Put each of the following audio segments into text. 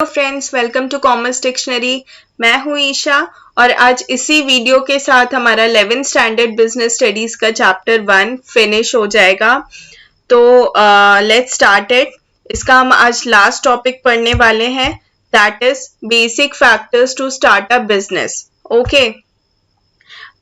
Friends, welcome to commerce dictionary. मैं हूं ईशा और आज इसी वीडियो के साथ हमारा 11th स्टैंडर्ड बिजनेस स्टडीज का चैप्टर 1 फिनिश हो जाएगा। तो लेट्स स्टार्ट इट। इसका हम आज लास्ट टॉपिक पढ़ने वाले हैं, that is basic factors to start a business. Okay,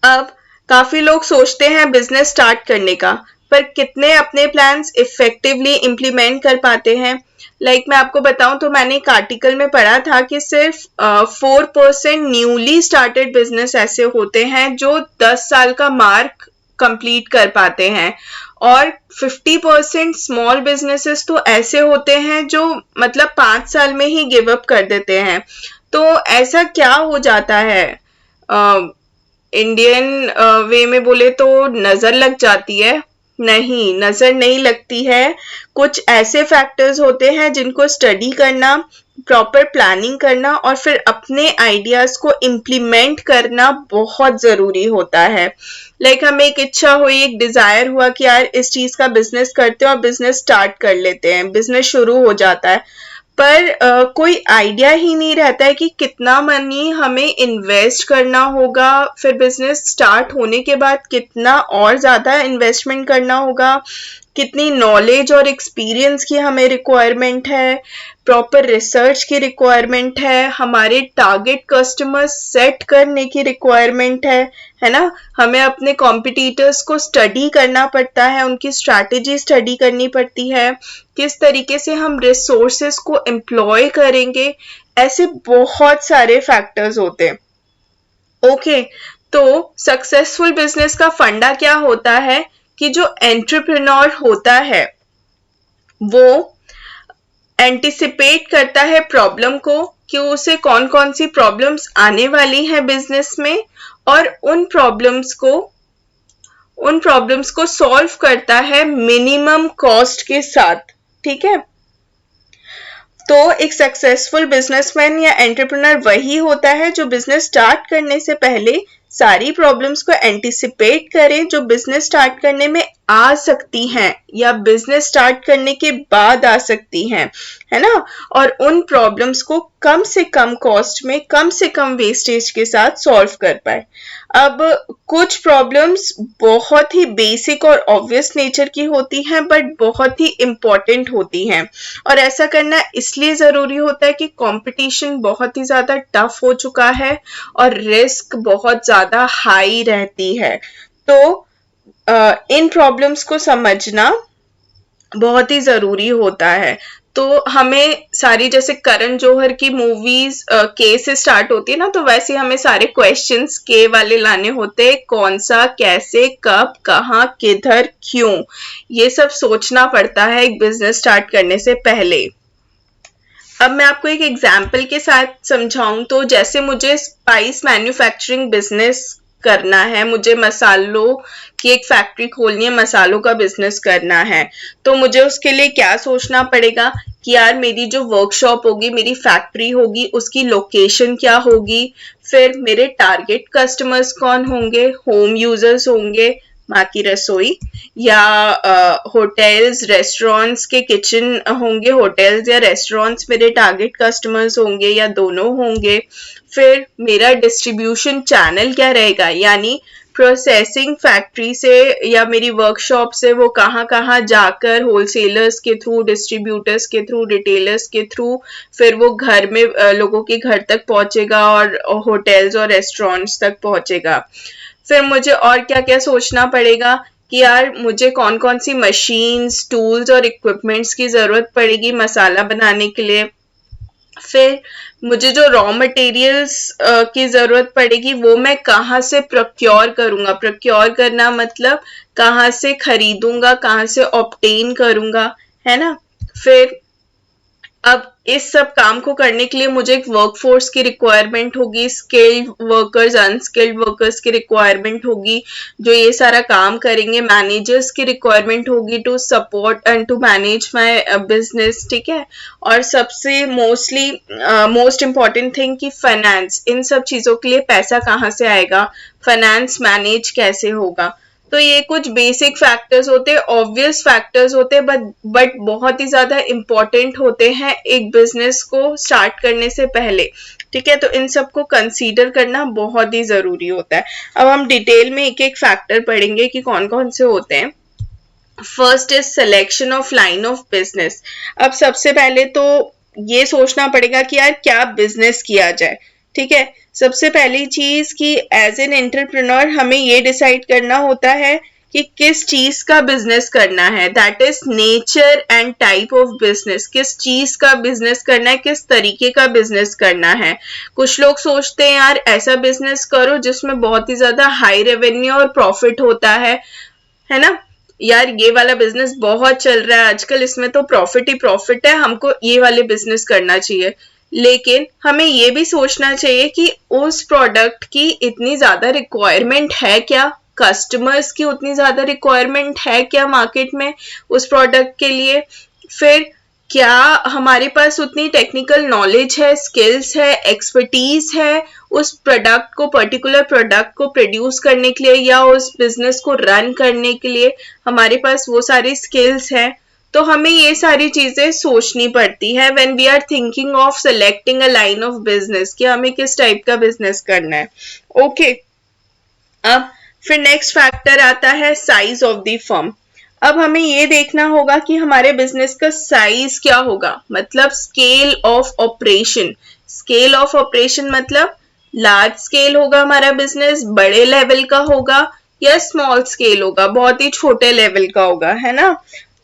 अब काफी लोग सोचते हैं बिजनेस स्टार्ट करने का, पर कितने अपने प्लान्स इफेक्टिवली इम्प्लीमेंट कर पाते हैं। मैं आपको बताऊं तो मैंने एक आर्टिकल में पढ़ा था कि सिर्फ 4% न्यूली स्टार्टेड बिजनेस ऐसे होते हैं जो 10 साल का मार्क कंप्लीट कर पाते हैं, और 50% स्मॉल बिजनेसेस तो ऐसे होते हैं जो मतलब 5 साल में ही गिव अप कर देते हैं। तो ऐसा क्या हो जाता है? इंडियन वे में बोले तो नजर लग जाती है? नहीं, नजर नहीं लगती है। कुछ ऐसे फैक्टर्स होते हैं जिनको स्टडी करना, प्रॉपर प्लानिंग करना और फिर अपने आइडियाज को इम्प्लीमेंट करना बहुत जरूरी होता है। हमें एक इच्छा हुई, एक डिजायर हुआ कि यार इस चीज का बिजनेस करते हैं और बिजनेस स्टार्ट कर लेते हैं, बिजनेस शुरू हो जाता है, पर कोई आइडिया ही नहीं रहता है कि कितना मनी हमें इन्वेस्ट करना होगा, फिर बिजनेस स्टार्ट होने के बाद कितना और ज्यादा इन्वेस्टमेंट करना होगा, कितनी नॉलेज और एक्सपीरियंस की हमें रिक्वायरमेंट है, प्रॉपर रिसर्च की रिक्वायरमेंट है, हमारे टारगेट कस्टमर सेट करने की रिक्वायरमेंट है ना। हमें अपने कॉम्पिटिटर्स को स्टडी करना पड़ता है, उनकी स्ट्रैटेजी स्टडी करनी पड़ती है, किस तरीके से हम रिसोर्सेस को एम्प्लॉय करेंगे। ऐसे बहुत सारे फैक्टर्स होते हैं। ओके, तो सक्सेसफुल बिजनेस का फंडा क्या होता है कि जो एंटरप्रेन्योर होता है वो एंटिसिपेट करता है प्रॉब्लम को, कि उसे कौन कौन सी प्रॉब्लम्स आने वाली हैं बिजनेस में, और उन प्रॉब्लम्स को सॉल्व करता है मिनिमम कॉस्ट के साथ। ठीक है, तो एक सक्सेसफुल बिजनेसमैन या एंटरप्रेन्योर वही होता है जो बिजनेस स्टार्ट करने से पहले सारी प्रॉब्लम्स को एंटिसिपेट करे जो बिजनेस स्टार्ट करने में आ सकती हैं या बिजनेस स्टार्ट करने के बाद आ सकती हैं, है ना। और उन प्रॉब्लम्स को कम से कम कॉस्ट में, कम से कम वेस्टेज के साथ सॉल्व कर पाए। अब कुछ प्रॉब्लम्स बहुत ही बेसिक और ऑब्वियस नेचर की होती हैं, बट बहुत ही इम्पोर्टेंट होती हैं, और ऐसा करना इसलिए जरूरी होता है कि कंपटीशन बहुत ही ज्यादा टफ हो चुका है और रिस्क बहुत ज्यादा हाई रहती है। तो इन प्रॉब्लम्स को समझना बहुत ही जरूरी होता है। तो हमें सारी, जैसे करण जौहर की मूवीज के से स्टार्ट होती है ना, तो वैसे हमें सारे क्वेश्चंस के वाले लाने होते हैं। कौन सा, कैसे, कब, कहाँ, किधर, क्यों, ये सब सोचना पड़ता है एक बिजनेस स्टार्ट करने से पहले। अब मैं आपको एक एग्जाम्पल के साथ समझाऊं तो, जैसे मुझे स्पाइस मैन्युफैक्चरिंग बिजनेस करना है, मुझे मसालों की एक फैक्ट्री खोलनी है, मसालों का बिजनेस करना है, तो मुझे उसके लिए क्या सोचना पड़ेगा कि यार मेरी जो वर्कशॉप होगी, मेरी फैक्ट्री होगी, उसकी लोकेशन क्या होगी, फिर मेरे टारगेट कस्टमर्स कौन होंगे, होम यूजर्स होंगे, माँ की रसोई, या होटल्स रेस्टोरेंट्स के किचन होंगे, होटल्स या रेस्टोरेंट्स मेरे टारगेट कस्टमर्स होंगे या दोनों होंगे। फिर मेरा डिस्ट्रीब्यूशन चैनल क्या रहेगा, यानी प्रोसेसिंग फैक्ट्री से या मेरी वर्कशॉप से वो कहाँ कहाँ जाकर होलसेलर्स के थ्रू, डिस्ट्रीब्यूटर्स के थ्रू, रिटेलर्स के थ्रू, फिर वो घर में लोगों के घर तक पहुंचेगा और होटल्स और रेस्टोरेंट्स तक पहुंचेगा। फिर मुझे और क्या क्या सोचना पड़ेगा कि यार मुझे कौन कौन सी मशीन्स, टूल्स और इक्विपमेंट्स की जरूरत पड़ेगी मसाला बनाने के लिए। फिर मुझे जो रॉ मटेरियल्स की जरूरत पड़ेगी वो मैं कहाँ से प्रोक्योर करूंगा। प्रोक्योर करना मतलब कहाँ से खरीदूंगा, कहाँ से ऑब्टेन करूंगा, है ना। फिर अब इस सब काम को करने के लिए मुझे एक वर्कफोर्स की रिक्वायरमेंट होगी, स्किल्ड वर्कर्स, अनस्किल्ड वर्कर्स की रिक्वायरमेंट होगी जो ये सारा काम करेंगे, मैनेजर्स की रिक्वायरमेंट होगी to support and to manage my business. ठीक है, और सबसे मोस्ट इम्पॉर्टेंट थिंग कि फाइनेंस, इन सब चीजों के लिए पैसा कहाँ से आएगा, फाइनेंस मैनेज कैसे होगा। तो ये कुछ बेसिक फैक्टर्स होते हैं, ऑब्वियस फैक्टर्स होते हैं, बट बहुत ही ज्यादा इम्पोर्टेंट होते हैं एक बिजनेस को स्टार्ट करने से पहले। ठीक है, तो इन सबको कंसीडर करना बहुत ही जरूरी होता है। अब हम डिटेल में एक एक फैक्टर पढ़ेंगे कि कौन कौन से होते हैं। First is selection of line of business. अब सबसे पहले तो ये सोचना पड़ेगा कि यार क्या बिजनेस किया जाए। ठीक है, सबसे पहली चीज कि एज एन एंटरप्रेन्योर हमें ये डिसाइड करना होता है कि किस चीज का बिजनेस करना है, that is nature and type of business. किस चीज का बिजनेस करना है, किस तरीके का बिजनेस करना है। कुछ लोग सोचते हैं यार ऐसा बिजनेस करो जिसमें बहुत ही ज्यादा हाई रेवेन्यू और प्रॉफिट होता है ना, यार ये वाला बिजनेस बहुत चल रहा है आजकल, इसमें तो प्रॉफिट ही प्रॉफिट है, हमको ये वाले बिजनेस करना चाहिए। लेकिन हमें ये भी सोचना चाहिए कि उस प्रोडक्ट की इतनी ज्यादा रिक्वायरमेंट है क्या, कस्टमर्स की उतनी ज्यादा रिक्वायरमेंट है क्या मार्केट में उस प्रोडक्ट के लिए। फिर क्या हमारे पास उतनी टेक्निकल नॉलेज है, स्किल्स है, एक्सपर्टीज है उस प्रोडक्ट को, पर्टिकुलर प्रोडक्ट को प्रोड्यूस करने के लिए या उस बिजनेस को रन करने के लिए हमारे पास वो सारी स्किल्स हैं। तो हमें ये सारी चीजें सोचनी पड़ती है when we are thinking of selecting a line of business कि हमें किस टाइप का बिजनेस करना है। ओके, अब फिर नेक्स्ट फैक्टर आता है साइज ऑफ द फर्म। अब हमें ये देखना होगा कि हमारे बिजनेस का साइज क्या होगा, मतलब scale of operation. Scale of operation मतलब लार्ज स्केल होगा हमारा बिजनेस, बड़े लेवल का होगा, या स्मॉल स्केल होगा, बहुत ही छोटे लेवल का होगा, है ना।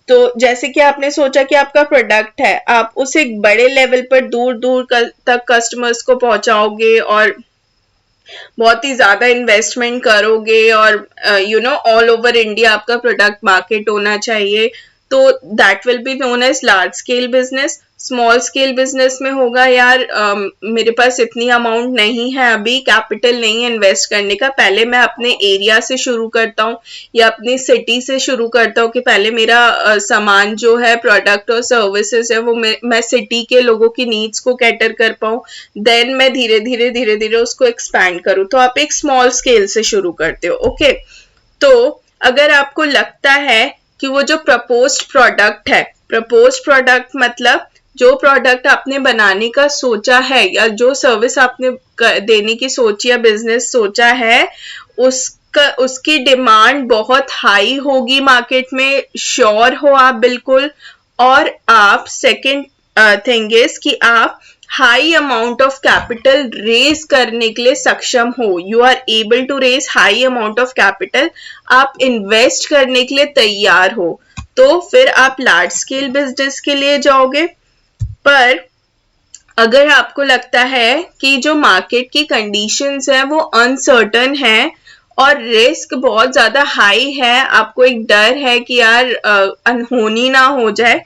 तो जैसे कि आपने सोचा कि आपका प्रोडक्ट है, आप उसे एक बड़े लेवल पर दूर दूर तक कस्टमर्स को पहुंचाओगे और बहुत ही ज्यादा इन्वेस्टमेंट करोगे और you know all over India आपका प्रोडक्ट मार्केट होना चाहिए, तो that will be known as large scale business. Small scale business में होगा यार मेरे पास इतनी अमाउंट नहीं है, अभी कैपिटल नहीं है इन्वेस्ट करने का, पहले मैं अपने एरिया से शुरू करता हूँ या अपनी सिटी से शुरू करता हूँ कि पहले मेरा सामान जो है, प्रोडक्ट और सर्विसेज है, वो मैं सिटी के लोगों की नीड्स को कैटर कर पाऊँ, देन मैं धीरे धीरे उसको एक्सपैंड करूँ। तो आप एक स्मॉल स्केल से शुरू करते हो। ओके, तो अगर आपको लगता है कि वो जो प्रपोज्ड प्रोडक्ट है, प्रपोज्ड प्रोडक्ट मतलब जो प्रोडक्ट आपने बनाने का सोचा है या जो सर्विस आपने देने की सोची या बिजनेस सोचा है, उसकी डिमांड बहुत हाई होगी मार्केट में, श्योर हो आप बिल्कुल। और आप सेकंड थिंग इज कि आप high amount of capital raise करने के लिए सक्षम हो, you are able to raise high amount of capital, आप इन्वेस्ट करने के लिए तैयार हो, तो फिर आप लार्ज स्केल बिजनेस के लिए जाओगे। पर अगर आपको लगता है कि जो मार्केट की कंडीशंस हैं वो अनसर्टन है और रिस्क बहुत ज्यादा हाई है, आपको एक डर है कि यार अनहोनी ना हो जाए,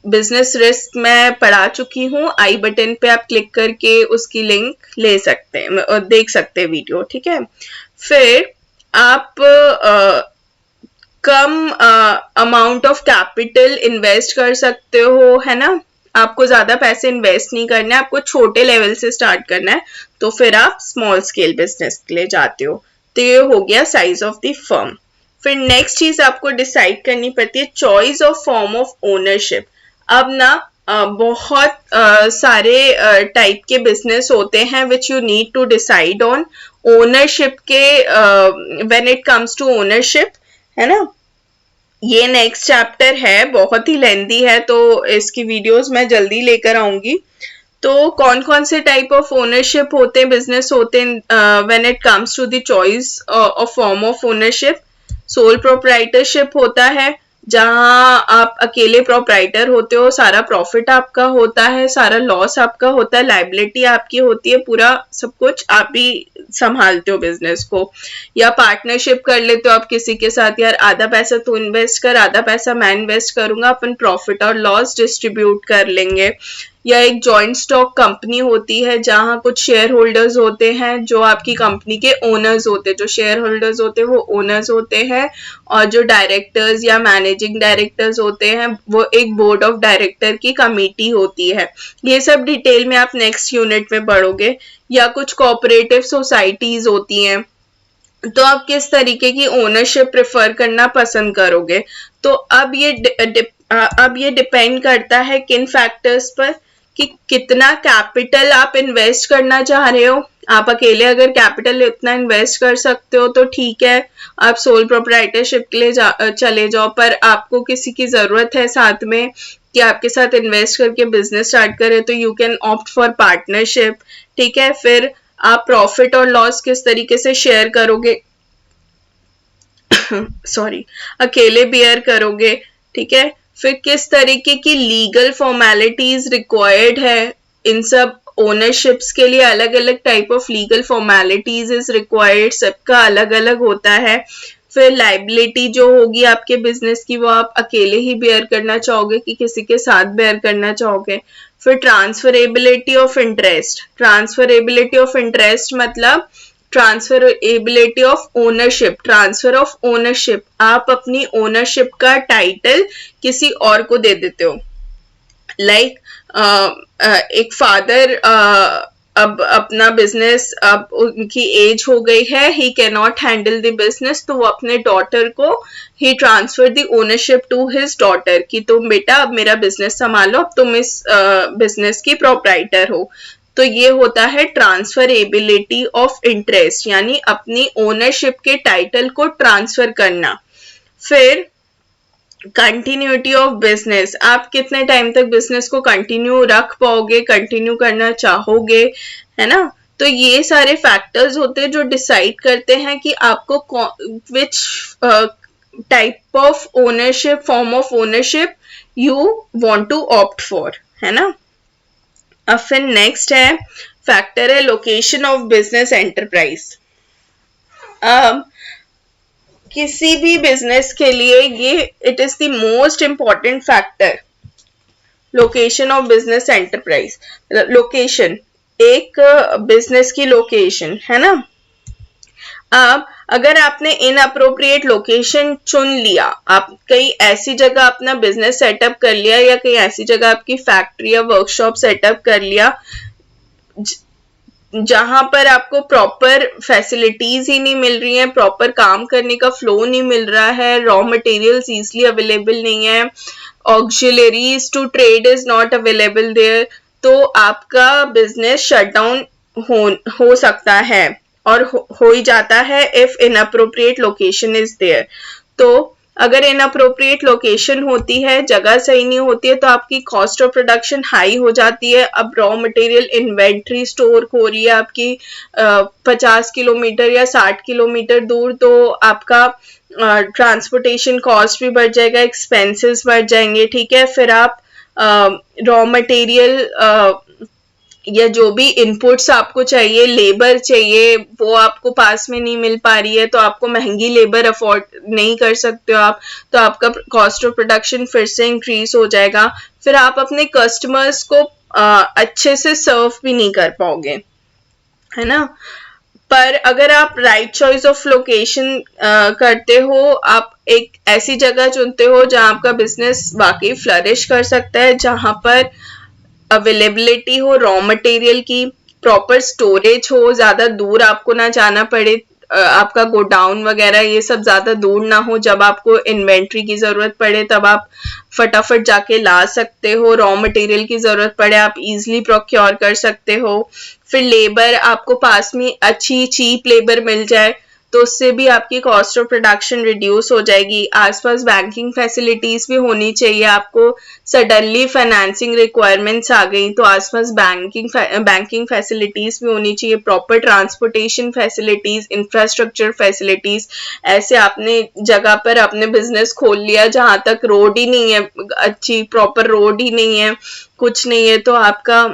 बिजनेस रिस्क मैं पढ़ा चुकी हूँ, आई बटन पे आप क्लिक करके उसकी लिंक ले सकते हैं, देख सकते हैं वीडियो। ठीक है, फिर आप कम अमाउंट ऑफ कैपिटल इन्वेस्ट कर सकते हो, है ना, आपको ज्यादा पैसे इन्वेस्ट नहीं करना है, आपको छोटे लेवल से स्टार्ट करना है, तो फिर आप स्मॉल स्केल बिजनेस के लिए जाते हो। तो ये हो गया साइज ऑफ द फर्म। फिर नेक्स्ट चीज आपको डिसाइड करनी पड़ती है choice of form of ownership. अब ना बहुत सारे टाइप के बिजनेस होते हैं which you need to decide on ownership के, when it comes to ownership, है ना। ये नेक्स्ट चैप्टर है, बहुत ही लेंदी है, तो इसकी वीडियोस मैं जल्दी लेकर आऊंगी। तो कौन कौन से टाइप ऑफ ओनरशिप होते हैं, बिजनेस होते हैं when it comes to the choice of form of ownership. Sole proprietorship होता है, जहां आप अकेले प्रोप्राइटर होते हो, सारा प्रॉफिट आपका होता है, सारा लॉस आपका होता है, लाइबिलिटी आपकी होती है, पूरा सब कुछ आप ही संभालते हो बिजनेस को। या पार्टनरशिप कर लेते हो आप किसी के साथ, यार आधा पैसा तू इन्वेस्ट कर, आधा पैसा मैं इन्वेस्ट करूंगा, अपन प्रॉफिट और लॉस डिस्ट्रीब्यूट कर लेंगे। या एक जॉइंट स्टॉक कंपनी होती है, जहां कुछ शेयर होल्डर्स होते हैं जो आपकी कंपनी के ओनर्स होते हैं, जो शेयर होल्डर्स होते हैं वो ओनर्स होते हैं, और जो डायरेक्टर्स या मैनेजिंग डायरेक्टर्स होते हैं वो एक बोर्ड ऑफ डायरेक्टर की कमेटी होती है। ये सब डिटेल में आप नेक्स्ट यूनिट में पढ़ोगे। या कुछ कोऑपरेटिव सोसाइटीज होती हैं, तो आप किस तरीके की ओनरशिप प्रेफर करना पसंद करोगे। तो अब ये डिपेंड करता है किन फैक्टर्स पर, कि कितना कैपिटल आप इन्वेस्ट करना चाह रहे हो। आप अकेले अगर कैपिटल इतना इन्वेस्ट कर सकते हो तो ठीक है, आप सोल प्रोप्राइटरशिप के लिए चले जाओ, पर आपको किसी की जरूरत है साथ में कि आपके साथ इन्वेस्ट करके बिजनेस स्टार्ट करे, तो you can opt for partnership. ठीक है, फिर आप प्रॉफिट और लॉस किस तरीके से शेयर करोगे सॉरी, अकेले बियर करोगे। ठीक है, फिर किस तरीके की लीगल फॉर्मेलिटीज रिक्वायर्ड है, इन सब ओनरशिप्स के लिए अलग अलग type of legal formalities is required, सबका अलग अलग होता है। फिर लाइबिलिटी जो होगी आपके बिजनेस की, वो आप अकेले ही बेयर करना चाहोगे कि किसी के साथ बेयर करना चाहोगे। फिर transferability of interest, transferability of interest मतलब transferability of ownership, transfer of ownership, आप अपनी ओनरशिप का टाइटल किसी और को दे देते हो। लाइक एक फादर अब अपना बिजनेस, अब उनकी एज हो गई है, he can not handle the business, तो वो अपने डॉटर को ही transfer the ownership to his daughter कि तुम बेटा अब मेरा बिजनेस संभालो, अब तुम इस बिजनेस की प्रोप्राइटर हो। तो ये होता है ट्रांसफरेबिलिटी ऑफ इंटरेस्ट, यानी अपनी ओनरशिप के टाइटल को ट्रांसफर करना। फिर कंटिन्यूटी ऑफ बिजनेस, आप कितने टाइम तक बिजनेस को कंटिन्यू रख पाओगे, कंटिन्यू करना चाहोगे, है ना। तो ये सारे फैक्टर्स होते हैं जो डिसाइड करते हैं कि आपको which type of ownership, form of ownership you want to opt for, है ना। अब फिर नेक्स्ट है फैक्टर है लोकेशन ऑफ बिजनेस एंटरप्राइज। अब किसी भी बिजनेस के लिए ये it is the most important factor, location of business enterprise. Location, एक बिजनेस की लोकेशन, है ना। अब अगर आपने इनअप्रोप्रिएट लोकेशन चुन लिया, आप कहीं ऐसी जगह अपना बिजनेस सेटअप कर लिया, या कहीं ऐसी जगह आपकी फैक्ट्री या वर्कशॉप सेटअप कर लिया जहां पर आपको प्रॉपर फैसिलिटीज ही नहीं मिल रही हैं, प्रॉपर काम करने का फ्लो नहीं मिल रहा है, रॉ मटेरियल्स इजीली अवेलेबल नहीं है, auxiliaries to trade is not available there, तो आपका बिजनेस शटडाउन हो सकता है, और हो ही जाता है if inappropriate location is there. तो अगर इनअप्रोप्रिएट लोकेशन होती है, जगह सही नहीं होती है, तो आपकी कॉस्ट ऑफ प्रोडक्शन हाई हो जाती है। अब रॉ मटेरियल इन्वेंट्री स्टोर हो रही है आपकी 50 किलोमीटर या 60 किलोमीटर दूर, तो आपका ट्रांसपोर्टेशन कॉस्ट भी बढ़ जाएगा, एक्सपेंसेस बढ़ जाएंगे। ठीक है, फिर आप रॉ मटेरियल या जो भी इनपुट्स आपको चाहिए, लेबर चाहिए, वो आपको पास में नहीं मिल पा रही है, तो आपको महंगी लेबर अफोर्ड नहीं कर सकते हो आप, तो आपका कॉस्ट ऑफ प्रोडक्शन फिर से इंक्रीज हो जाएगा। फिर आप अपने कस्टमर्स को अच्छे से सर्व भी नहीं कर पाओगे, है ना। पर अगर आप राइट चॉइस ऑफ लोकेशन करते हो, आप एक ऐसी जगह चुनते हो जहां आपका बिजनेस वाकई फ्लरिश कर सकता है, जहां पर अवेलेबिलिटी हो रॉ मटेरियल की, प्रॉपर स्टोरेज हो, ज्यादा दूर आपको ना जाना पड़े, आपका गोडाउन वगैरह ये सब ज्यादा दूर ना हो, जब आपको इन्वेंट्री की जरूरत पड़े तब आप फटाफट जाके ला सकते हो, रॉ मटेरियल की जरूरत पड़े आप इजीली प्रोक्योर कर सकते हो। फिर लेबर, आपको पास में अच्छी चीप लेबर मिल जाए तो उससे भी आपकी कॉस्ट ऑफ प्रोडक्शन रिड्यूस हो जाएगी। आसपास बैंकिंग फैसिलिटीज भी होनी चाहिए, आपको सडनली फाइनेंसिंग रिक्वायरमेंट्स आ गई तो आसपास बैंकिंग फैसिलिटीज भी होनी चाहिए, proper transportation facilities, infrastructure facilities. ऐसे आपने जगह पर अपने बिजनेस खोल लिया जहां तक रोड ही नहीं है, अच्छी प्रॉपर रोड ही नहीं है, कुछ नहीं है, तो आपका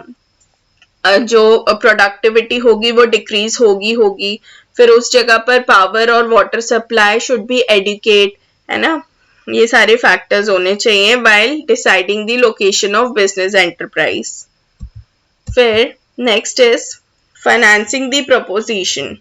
जो प्रोडक्टिविटी होगी वो डिक्रीज होगी। फिर उस जगह पर पावर और water supply should be adequate, है ना। ये सारे फैक्टर्स होने चाहिए while deciding the location of business enterprise. फिर next is financing the proposition.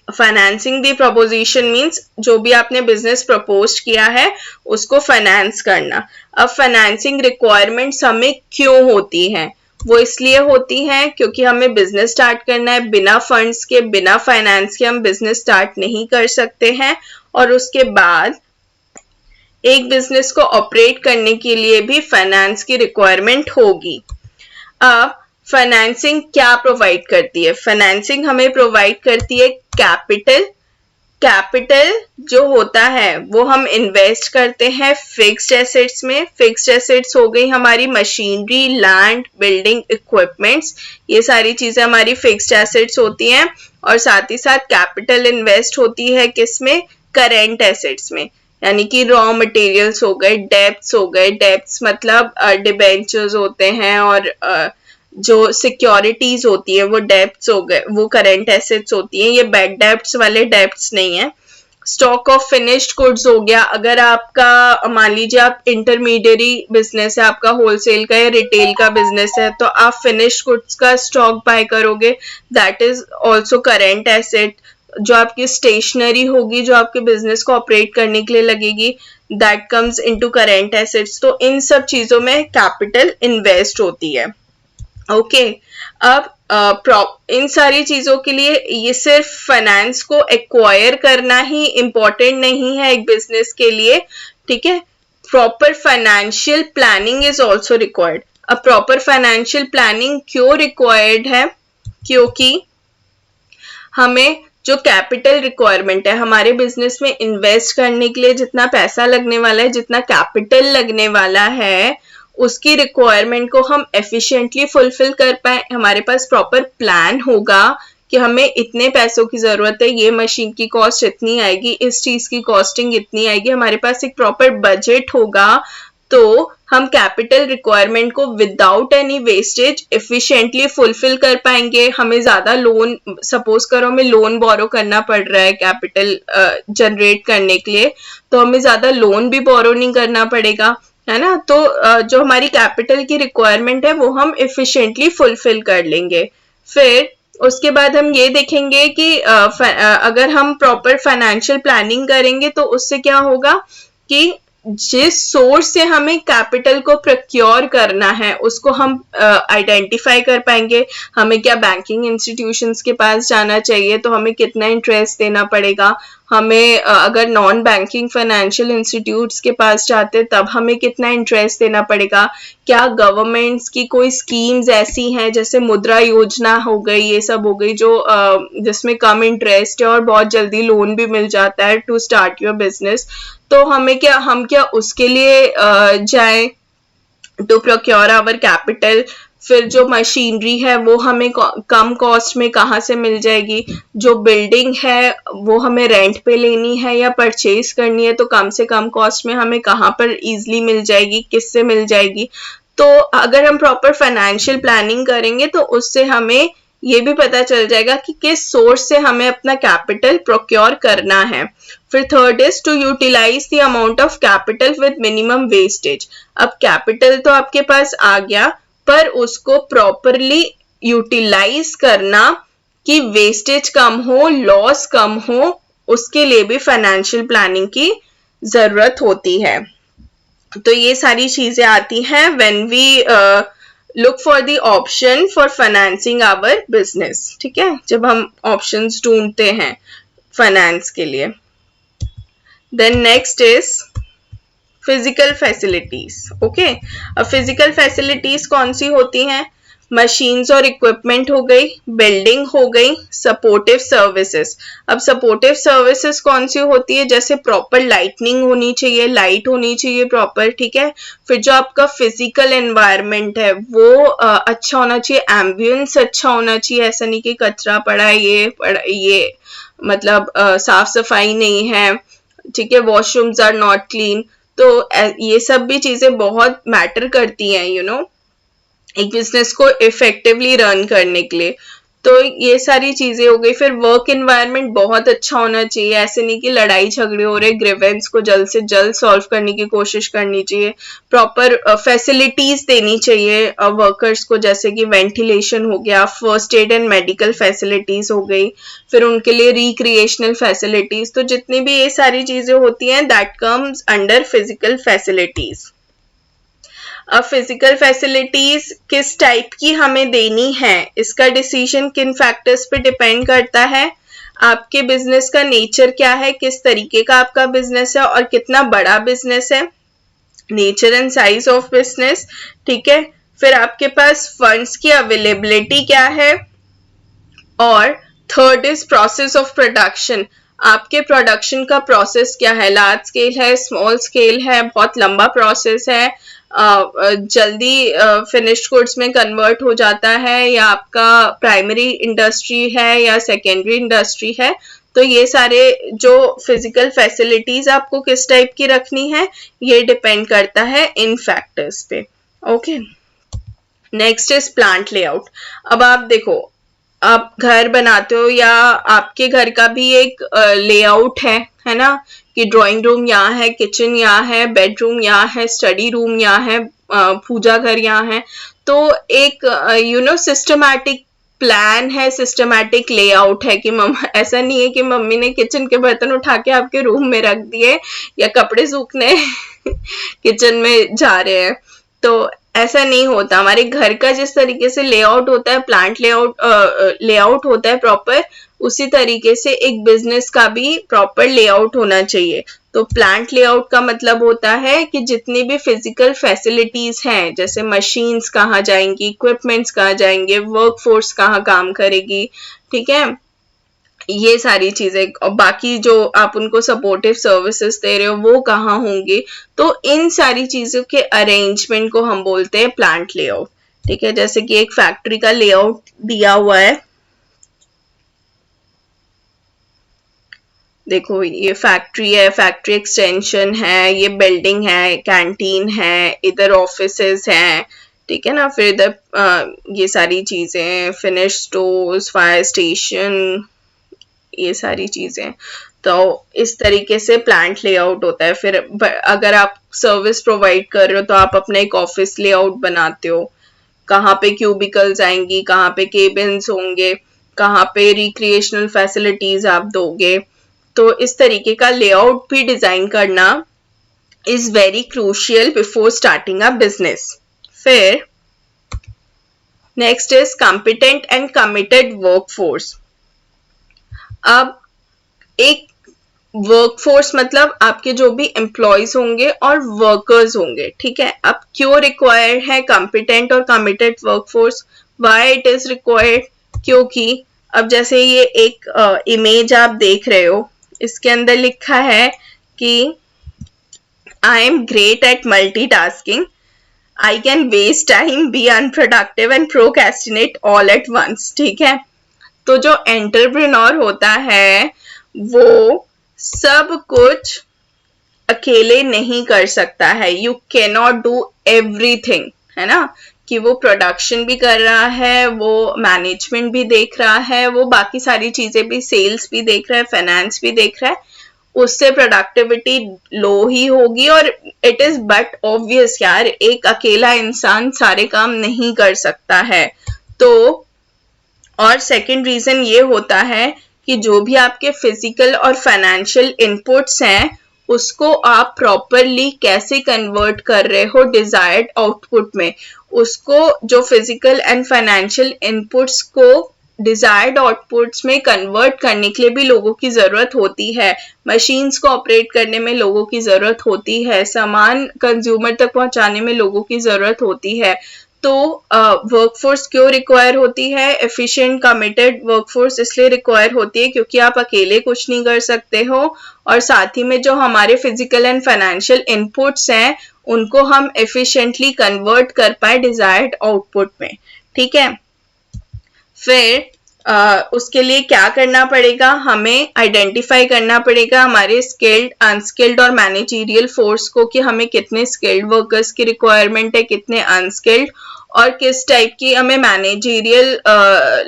Financing the proposition means जो भी आपने बिजनेस प्रपोज किया है उसको फाइनेंस करना। अब फाइनेंसिंग रिक्वायरमेंट्स हमें क्यों होती हैं वो इसलिए होती हैं क्योंकि हमें बिजनेस स्टार्ट करना है। बिना फंड्स के, बिना फाइनेंस के हम बिजनेस स्टार्ट नहीं कर सकते हैं। और उसके बाद एक बिजनेस को ऑपरेट करने के लिए भी फाइनेंस की रिक्वायरमेंट होगी। अब फाइनेंसिंग क्या प्रोवाइड करती है? फाइनेंसिंग हमें प्रोवाइड करती है कैपिटल। कैपिटल जो होता है वो हम इन्वेस्ट करते हैं फिक्स्ड एसेट्स में। फिक्स्ड एसेट्स हो गई हमारी मशीनरी, लैंड, बिल्डिंग, इक्विपमेंट्स, ये सारी चीजें हमारी फिक्स्ड एसेट्स होती हैं। और साथ ही साथ कैपिटल इन्वेस्ट होती है किसमें? करेंट एसेट्स में, यानी कि रॉ मटेरियल्स हो गए, डेब्ट्स हो गए। डेब्ट्स मतलब डिबेंचर्स होते हैं, और जो सिक्योरिटीज होती है वो डेब्ट्स हो गए, वो करेंट एसेट्स होती हैं। ये बैड डेब्ट्स वाले डेब्ट्स नहीं है। स्टॉक ऑफ फिनिश्ड गुड्स हो गया। अगर आपका मान लीजिए आप इंटरमीडियरी बिजनेस है, आपका होलसेल का या रिटेल का बिजनेस है, तो आप फिनिश्ड गुड्स का स्टॉक बाय करोगे, that is also current asset. जो आपकी स्टेशनरी होगी, जो आपके बिजनेस को ऑपरेट करने के लिए लगेगी, that comes into current assets. तो इन सब चीजों में कैपिटल इन्वेस्ट होती है। ओके अब इन सारी चीजों के लिए ये सिर्फ फाइनेंस को एक्वायर करना ही इम्पोर्टेंट नहीं है एक बिजनेस के लिए, ठीक है। Proper financial planning is also required. अब प्रॉपर फाइनेंशियल प्लानिंग क्यों रिक्वायर्ड है? क्योंकि हमें जो कैपिटल रिक्वायरमेंट है हमारे बिजनेस में इन्वेस्ट करने के लिए, जितना पैसा लगने वाला है, जितना कैपिटल लगने वाला है, उसकी रिक्वायरमेंट को हम एफिशिएंटली फुलफिल कर पाए। हमारे पास प्रॉपर प्लान होगा कि हमें इतने पैसों की जरूरत है, ये मशीन की कॉस्ट इतनी आएगी, इस चीज की कॉस्टिंग इतनी आएगी। हमारे पास एक प्रॉपर बजट होगा, तो हम कैपिटल रिक्वायरमेंट को without any wastage efficiently fulfil कर पाएंगे। हमें ज्यादा लोन, सपोज करो हमें लोन बोरो करना पड़ रहा है कैपिटल जनरेट करने के लिए, तो हमें ज्यादा लोन भी बोरो नहीं करना पड़ेगा, है ना। तो जो हमारी कैपिटल की रिक्वायरमेंट है वो हम एफिशिएंटली फुलफिल कर लेंगे। फिर उसके बाद हम ये देखेंगे कि अगर हम प्रॉपर फाइनेंशियल प्लानिंग करेंगे तो उससे क्या होगा कि जिस सोर्स से हमें कैपिटल को प्रोक्योर करना है उसको हम आइडेंटिफाई कर पाएंगे। हमें क्या बैंकिंग इंस्टीट्यूशंस के पास जाना चाहिए, तो हमें कितना इंटरेस्ट देना पड़ेगा। हमें अगर नॉन बैंकिंग फाइनेंशियल इंस्टीट्यूट्स के पास जाते तब हमें कितना इंटरेस्ट देना पड़ेगा। क्या गवर्नमेंट्स की कोई स्कीम्स ऐसी हैं जैसे मुद्रा योजना हो गई, ये सब हो गई, जो जिसमें कम इंटरेस्ट है और बहुत जल्दी लोन भी मिल जाता है टू स्टार्ट योर बिजनेस, तो हम क्या उसके लिए जाएं टू प्रोक्योर आवर कैपिटल। फिर जो मशीनरी है वो हमें कम कॉस्ट में कहाँ से मिल जाएगी। जो बिल्डिंग है वो हमें रेंट पे लेनी है या परचेज करनी है, तो कम से कम कॉस्ट में हमें कहाँ पर इजीली मिल जाएगी, किससे मिल जाएगी। तो अगर हम प्रॉपर फाइनेंशियल प्लानिंग करेंगे तो उससे हमें ये भी पता चल जाएगा कि किस सोर्स से हमें अपना कैपिटल प्रोक्योर करना है। फिर third is to utilize the amount of capital with minimum wastage. अब कैपिटल तो आपके पास आ गया, पर उसको प्रॉपरली यूटिलाइज करना कि वेस्टेज कम हो, लॉस कम हो, उसके लिए भी फाइनेंशियल प्लानिंग की जरूरत होती है। तो ये सारी चीजें आती हैं when we look for the option for financing our business, ठीक है, जब हम ऑप्शंस ढूंढते हैं फाइनेंस के लिए। Then next is physical facilities. Okay, अब फिजिकल फैसिलिटीज कौन सी होती हैं? मशीन्स और इक्विपमेंट हो गई, बिल्डिंग हो गई, सपोर्टिव सर्विसेज। अब सपोर्टिव सर्विसेज कौन सी होती है? जैसे प्रॉपर लाइटनिंग होनी चाहिए, लाइट होनी चाहिए प्रॉपर, ठीक है। फिर जो आपका फिजिकल एनवायरनमेंट है वो अच्छा होना चाहिए, एम्बियंस अच्छा होना चाहिए। ऐसा नहीं कि कचरा पड़ा है, ये मतलब साफ सफाई नहीं है, ठीक है, वॉशरूम्स आर नॉट क्लीन। तो ये सब भी चीजें बहुत मैटर करती हैं, यू नो, एक बिजनेस को इफेक्टिवली रन करने के लिए। तो ये सारी चीजें हो गई। फिर वर्क एनवायरनमेंट बहुत अच्छा होना चाहिए, ऐसे नहीं कि लड़ाई झगड़े हो रहे, ग्रीवेंस को जल्द से जल्द सॉल्व करने की कोशिश करनी चाहिए। प्रॉपर फैसिलिटीज देनी चाहिए वर्कर्स को, जैसे कि वेंटिलेशन हो गया, first aid and medical facilities हो गई, फिर उनके लिए रिक्रिएशनल फैसिलिटीज। तो जितनी भी ये सारी चीजें होती हैं that comes under physical facilities. अब फिजिकल फैसिलिटीज किस टाइप की हमें देनी है, इसका डिसीजन किन फैक्टर्स पे डिपेंड करता है। आपके बिजनेस का नेचर क्या है, किस तरीके का आपका बिजनेस है और कितना बड़ा बिजनेस है, nature and size of business, ठीक है। फिर आपके पास फंड्स की अवेलेबिलिटी क्या है, और third is process of production. आपके प्रोडक्शन का प्रोसेस क्या है, लार्ज स्केल है, स्मॉल स्केल है, बहुत लंबा प्रोसेस है, जल्दी फिनिश्ड गुड्स में कन्वर्ट हो जाता है, या आपका प्राइमरी इंडस्ट्री है या सेकेंडरी इंडस्ट्री है। तो ये सारे जो फिजिकल फैसिलिटीज आपको किस टाइप की रखनी है, ये डिपेंड करता है इन फैक्टर्स पे। Okay, next is plant layout. अब आप देखो, आप घर बनाते हो या आपके घर का भी एक लेआउट है ना, कि ड्राइंग रूम यहाँ है, किचन यहाँ है, बेडरूम यहाँ है, स्टडी रूम यहाँ है, पूजा घर यहाँ है। तो एक सिस्टमैटिक प्लान है, सिस्टमैटिक लेआउट है कि ऐसा नहीं है कि मम्मी ने किचन के बर्तन उठा के आपके रूम में रख दिए या कपड़े सूखने किचन में जा रहे हैं। तो ऐसा नहीं होता। हमारे घर का जिस तरीके से लेआउट होता है, प्लांट लेआउट होता है प्रॉपर, उसी तरीके से एक बिजनेस का भी प्रॉपर लेआउट होना चाहिए। तो प्लांट लेआउट का मतलब होता है कि जितनी भी फिजिकल फैसिलिटीज हैं, जैसे मशीन्स कहाँ जाएंगी, इक्विपमेंट्स कहाँ जाएंगे, वर्कफोर्स कहाँ काम करेगी, ठीक है, ये सारी चीजें, और बाकी जो आप उनको सपोर्टिव सर्विसेज दे रहे हो वो कहाँ होंगे। तो इन सारी चीजों के अरेंजमेंट को हम बोलते हैं प्लांट लेआउट, ठीक है। जैसे कि एक फैक्ट्री का लेआउट दिया हुआ है, देखो ये फैक्ट्री है, फैक्ट्री एक्सटेंशन है, ये बिल्डिंग है, कैंटीन है, इधर ऑफिसेज हैं, ठीक है ना। फिर इधर ये सारी चीजें, फिनिश स्टोर्स, फायर स्टेशन, ये सारी चीजें। तो इस तरीके से प्लांट लेआउट होता है। फिर अगर आप सर्विस प्रोवाइड कर रहे हो तो आप अपना एक ऑफिस लेआउट बनाते हो, कहाँ पे क्यूबिकल्स आएंगी, कहाँ पे केबिन्स होंगे, कहाँ पे रिक्रिएशनल फैसिलिटीज आप दोगे। तो इस तरीके का लेआउट भी डिजाइन करना is very crucial before starting a business. फिर next is competent and committed workforce. अब एक वर्कफोर्स मतलब आपके जो भी एम्प्लॉयज होंगे और वर्कर्स होंगे, ठीक है। अब क्यों रिक्वायर्ड है कॉम्पिटेंट और committed workforce, why it is required, क्योंकि अब जैसे ये एक इमेज आप देख रहे हो, इसके अंदर लिखा है कि I am great at multitasking, I can waste time, be unproductive and procrastinate all at once, ठीक है। तो जो एंटरप्रेन्योर होता है वो सब कुछ अकेले नहीं कर सकता है, you can not do everything, है ना, कि वो प्रोडक्शन भी कर रहा है, वो मैनेजमेंट भी देख रहा है, वो बाकी सारी चीजें भी, सेल्स भी देख रहा है, फाइनेंस भी देख रहा है, उससे प्रोडक्टिविटी लो ही होगी। और इट इज बट ऑब्वियस यार, एक अकेला इंसान सारे काम नहीं कर सकता है। तो और सेकंड रीजन ये होता है कि जो भी आपके फिजिकल और फाइनेंशियल इनपुट्स हैं उसको आप प्रॉपरली कैसे कन्वर्ट कर रहे हो डिजायर्ड आउटपुट में, उसको जो फिजिकल एंड फाइनेंशियल इनपुट्स को डिजायर्ड आउटपुट्स में कन्वर्ट करने के लिए भी लोगों की जरूरत होती है, मशीन्स को ऑपरेट करने में लोगों की जरूरत होती है, सामान कंज्यूमर तक पहुंचाने में लोगों की जरूरत होती है। तो वर्कफोर्स क्यों रिक्वायर होती है, एफिशिएंट कमिटेड वर्कफोर्स इसलिए रिक्वायर होती है क्योंकि आप अकेले कुछ नहीं कर सकते हो, और साथ ही में जो हमारे फिजिकल एंड फाइनेंशियल इनपुट्स हैं उनको हम एफिशिएंटली कन्वर्ट कर पाए डिजायर्ड आउटपुट में, ठीक है। फिर उसके लिए क्या करना पड़ेगा, हमें आइडेंटिफाई करना पड़ेगा हमारे स्किल्ड, अनस्किल्ड और मैनेजरियल फोर्स को, कि हमें कितने स्किल्ड वर्कर्स की रिक्वायरमेंट है, कितने अनस्किल्ड, और किस टाइप की हमें मैनेजरियल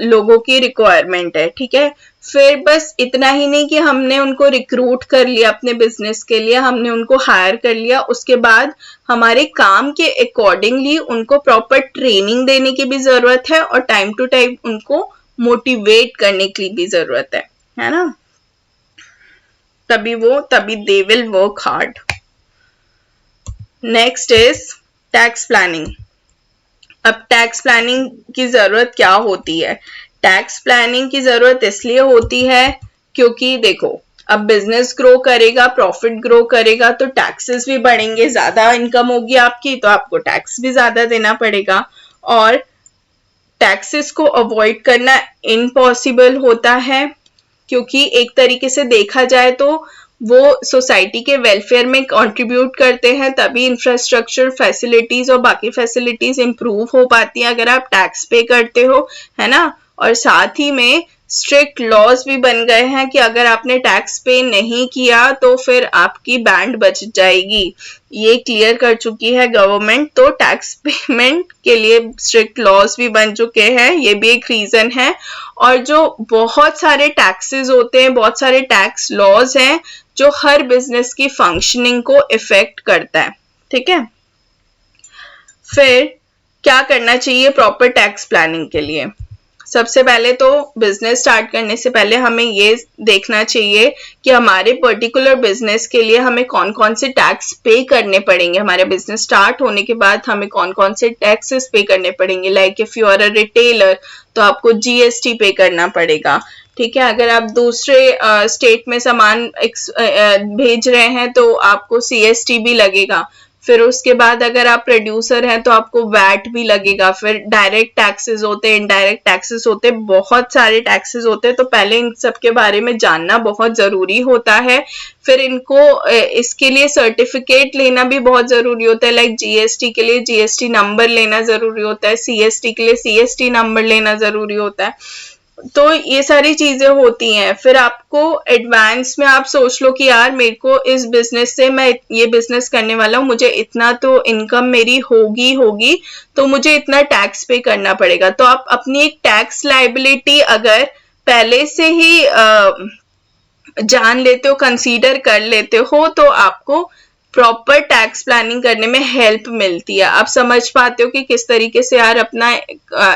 लोगों की रिक्वायरमेंट है, ठीक है। फिर बस इतना ही नहीं कि हमने उनको रिक्रूट कर लिया अपने बिजनेस के लिए, हमने उनको हायर कर लिया, उसके बाद हमारे काम के अकॉर्डिंगली उनको प्रॉपर ट्रेनिंग देने की भी जरूरत है और टाइम टू टाइम उनको मोटिवेट करने की भी जरूरत है ना, तभी they will work hard. Next is tax planning. अब टैक्स प्लानिंग की जरूरत क्या होती है? टैक्स प्लानिंग की जरूरत इसलिए होती है क्योंकि देखो, अब बिजनेस ग्रो करेगा, प्रॉफिट ग्रो करेगा तो टैक्सेस भी बढ़ेंगे, ज्यादा इनकम होगी आपकी तो आपको टैक्स भी ज्यादा देना पड़ेगा, और टैक्सेस को अवॉइड करना इम्पॉसिबल होता है, क्योंकि एक तरीके से देखा जाए तो वो सोसाइटी के वेलफेयर में कंट्रीब्यूट करते हैं, तभी इंफ्रास्ट्रक्चर फैसिलिटीज और बाकी फैसिलिटीज इंप्रूव हो पाती है अगर आप टैक्स पे करते हो, है ना। और साथ ही में स्ट्रिक्ट लॉज भी बन गए हैं कि अगर आपने टैक्स पे नहीं किया तो फिर आपकी बैंड बच जाएगी, ये क्लियर कर चुकी है गवर्नमेंट। तो टैक्स पेमेंट के लिए स्ट्रिक्ट लॉज भी बन चुके हैं, ये भी एक रीजन है। और जो बहुत सारे टैक्सेस होते हैं, बहुत सारे टैक्स लॉज हैं जो हर बिजनेस की फंक्शनिंग को इफेक्ट करता है, ठीक है। फिर क्या करना चाहिए प्रॉपर टैक्स प्लानिंग के लिए? सबसे पहले तो बिजनेस स्टार्ट करने से पहले हमें ये देखना चाहिए कि हमारे पर्टिकुलर बिजनेस के लिए हमें कौन कौन से टैक्स पे करने पड़ेंगे। हमारे बिजनेस स्टार्ट होने के बाद हमें कौन कौन से टैक्सेस पे करने पड़ेंगे। Like if you are a retailer तो आपको जीएसटी पे करना पड़ेगा, ठीक है। अगर आप दूसरे स्टेट में सामान भेज रहे हैं तो आपको सीएसटी भी लगेगा। फिर उसके बाद अगर आप प्रोड्यूसर हैं तो आपको वैट भी लगेगा। फिर डायरेक्ट टैक्सेस होते हैं, इनडायरेक्ट टैक्सेस होते हैं, बहुत सारे टैक्सेस होते हैं, तो पहले इन सब के बारे में जानना बहुत जरूरी होता है। फिर इनको इसके लिए सर्टिफिकेट लेना भी बहुत जरूरी होता है। लाइक जीएसटी के लिए जीएसटी नंबर लेना जरूरी होता है, सीएसटी के लिए सीएसटी नंबर लेना जरूरी होता है। तो ये सारी चीजें होती हैं। फिर आपको एडवांस में आप सोच लो कि यार मेरे को इस बिजनेस से, मैं ये बिजनेस करने वाला हूँ, मुझे इतना तो इनकम मेरी होगी तो मुझे इतना टैक्स पे करना पड़ेगा। तो आप अपनी एक टैक्स लायबिलिटी अगर पहले से ही जान लेते हो, कंसीडर कर लेते हो, तो आपको प्रॉपर टैक्स प्लानिंग करने में हेल्प मिलती है। आप समझ पाते हो कि किस तरीके से यार अपना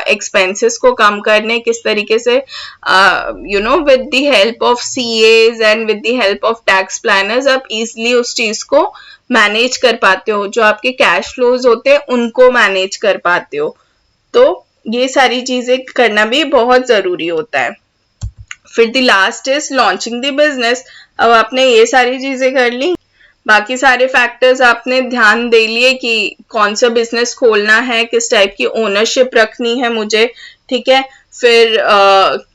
एक्सपेंसेस को कम करने, किस तरीके से with the help of CEOs and with the help of tax planners आप इजीली उस चीज को मैनेज कर पाते हो, जो आपके कैश फ्लोज होते हैं उनको मैनेज कर पाते हो। तो ये सारी चीजें करना भी बहुत जरूरी होता है। फिर the last is launching the business. अब आपने ये सारी चीजें कर ली, बाकी सारे फैक्टर्स आपने ध्यान दे लिए कि कौन सा बिजनेस खोलना है, किस टाइप की ओनरशिप रखनी है मुझे, ठीक है। फिर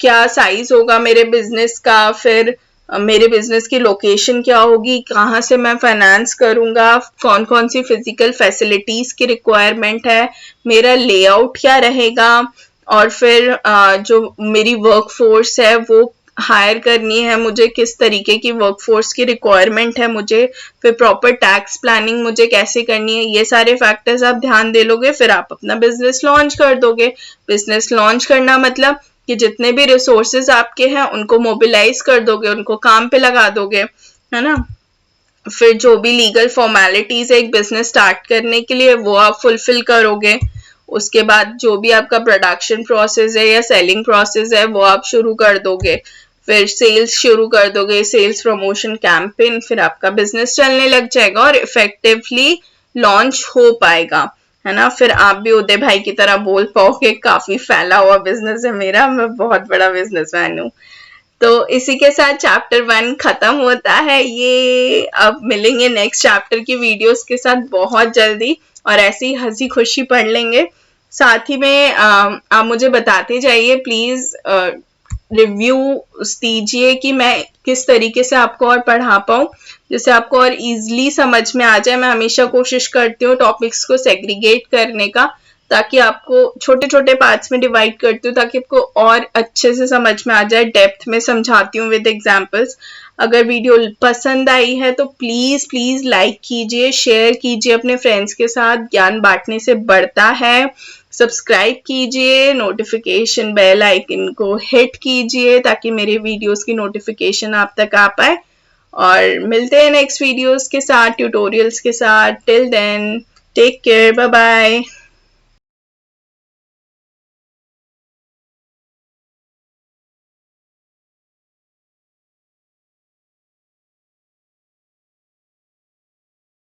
क्या साइज होगा मेरे बिजनेस का, फिर मेरे बिजनेस की लोकेशन क्या होगी, कहाँ से मैं फाइनेंस करूंगा, कौन कौन सी फिजिकल फैसिलिटीज की रिक्वायरमेंट है, मेरा लेआउट क्या रहेगा, और फिर जो मेरी वर्क फोर्स है वो हायर करनी है मुझे, किस तरीके की वर्कफोर्स की रिक्वायरमेंट है मुझे, फिर प्रॉपर टैक्स प्लानिंग मुझे कैसे करनी है, ये सारे फैक्टर्स आप ध्यान दे लोगे, फिर आप अपना बिजनेस लॉन्च कर दोगे। बिजनेस लॉन्च करना मतलब कि जितने भी रिसोर्सेज आपके हैं उनको मोबिलाइज कर दोगे, उनको काम पे लगा दोगे, है ना। फिर जो भी लीगल फॉर्मेलिटीज है एक बिजनेस स्टार्ट करने के लिए वो आप फुलफिल करोगे। उसके बाद जो भी आपका प्रोडक्शन प्रोसेस है या सेलिंग प्रोसेस है वो आप शुरू कर दोगे। फिर सेल्स शुरू कर दोगे, सेल्स प्रमोशन कैंपेन, फिर आपका बिजनेस चलने लग जाएगा और इफेक्टिवली लॉन्च हो पाएगा, है ना। फिर आप भी उदय भाई की तरह बोल पाओगे काफी फैला हुआ बिजनेस है मेरा, मैं बहुत बड़ा बिजनेसमैन हूँ। तो इसी के साथ चैप्टर 1 खत्म होता है ये। अब मिलेंगे नेक्स्ट चैप्टर की वीडियोस के साथ बहुत जल्दी, और ऐसे ही हंसी खुशी पढ़ लेंगे। साथ ही में आप मुझे बताते जाइए प्लीज, रिव्यू दीजिए कि मैं किस तरीके से आपको और पढ़ा पाऊँ, जिससे आपको और इजीली समझ में आ जाए। मैं हमेशा कोशिश करती हूँ टॉपिक्स को सेग्रीगेट करने का, ताकि आपको छोटे छोटे पार्ट्स में डिवाइड करती हूँ ताकि आपको और अच्छे से समझ में आ जाए। डेप्थ में समझाती हूँ विद एग्जांपल्स। अगर वीडियो पसंद आई है तो प्लीज प्लीज लाइक कीजिए, शेयर कीजिए अपने फ्रेंड्स के साथ, ज्ञान बांटने से बढ़ता है। सब्सक्राइब कीजिए, नोटिफिकेशन बेल आइकन को हिट कीजिए ताकि मेरे वीडियोस की नोटिफिकेशन आप तक आ पाए। और मिलते हैं नेक्स्ट वीडियोस के साथ, ट्यूटोरियल्स के साथ। Till then take care, bye bye.